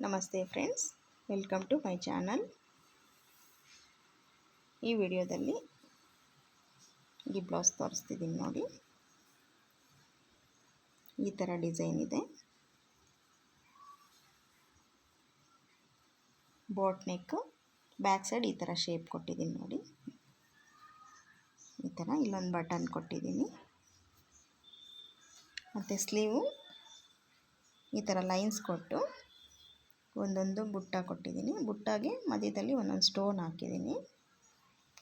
ನಮಸ್ತೆ friends, welcome to my channel. ಈ ವಿಡಿಯೋದಲ್ಲಿ ಈ ಬ್ಲೌಸ್ ತೋರಿಸ್ತಿದ್ದೀನಿ ನೋಡಿ. ಈ ಥರ ಡಿಸೈನ್ ಇದೆ. ಬೋಟ್ ನೆಕ್, ಬ್ಯಾಕ್ ಸೈಡ್ ಈ ಥರ ಶೇಪ್ ಕೊಟ್ಟಿದ್ದೀನಿ ನೋಡಿ. ಈ ಥರ ಇಲ್ಲೊಂದು ಬಟನ್ ಕೊಟ್ಟಿದ್ದೀನಿ. ಮತ್ತು ಸ್ಲೀವು ಈ ಥರ ಲೈನ್ಸ್ ಕೊಟ್ಟು ಒಂದೊಂದು ಬುಟ್ಟ ಕೊಟ್ಟಿದ್ದೀನಿ. ಬುಟ್ಟಾಗೆ ಮಧ್ಯದಲ್ಲಿ ಒಂದೊಂದು ಸ್ಟೋನ್ ಹಾಕಿದ್ದೀನಿ.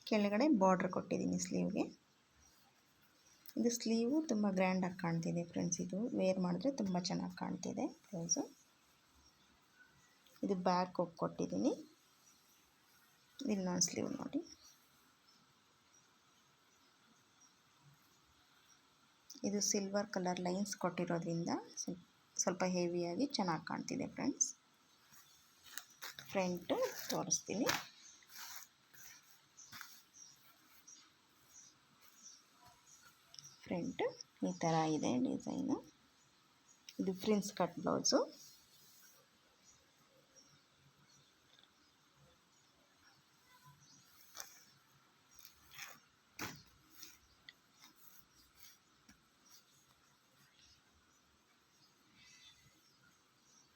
ಕೆಳಗಡೆ ಬಾರ್ಡ್ರ್ ಕೊಟ್ಟಿದ್ದೀನಿ ಸ್ಲೀವ್ಗೆ. ಇದು ಸ್ಲೀವು ತುಂಬ ಗ್ರ್ಯಾಂಡಾಗಿ ಕಾಣ್ತಿದೆ ಫ್ರೆಂಡ್ಸ್. ಇದು ವೇರ್ ಮಾಡಿದ್ರೆ ತುಂಬ ಚೆನ್ನಾಗಿ ಕಾಣ್ತಿದೆ ಬ್ಲೌಸು. ಇದು ಬ್ಯಾಕ್ ಹೋಗಿ ಕೊಟ್ಟಿದ್ದೀನಿ. ಇನ್ನೊಂದು ಸ್ಲೀವ್ ನೋಡಿ. ಇದು ಸಿಲ್ವರ್ ಕಲರ್ ಲೈನ್ಸ್ ಕೊಟ್ಟಿರೋದ್ರಿಂದ ಸ್ವಲ್ಪ ಹೆವಿಯಾಗಿ ಚೆನ್ನಾಗಿ ಕಾಣ್ತಿದೆ ಫ್ರೆಂಡ್ಸ್. ಫ್ರಂಟ್ ತೋರಿಸ್ತೀನಿ. ಫ್ರಂಟ್ ಈ ಥರ ಇದೆ ಡಿಸೈನು. ಇದು ಪ್ರಿನ್ಸ್ ಕಟ್ ಬ್ಲೌಸು.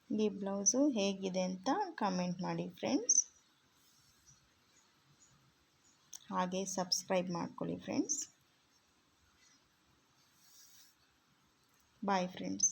ಈ ಬ್ಲೌಸು ಹೇಗಿದೆ ಅಂತ ಕಮೆಂಟ್ ಮಾಡಿ ಫ್ರೆಂಡ್ಸ್. ಹಾಗೆ ಸಬ್ಸ್ಕ್ರೈಬ್ ಮಾಡ್ಕೊಳ್ಳಿ ಫ್ರೆಂಡ್ಸ್. Bye friends.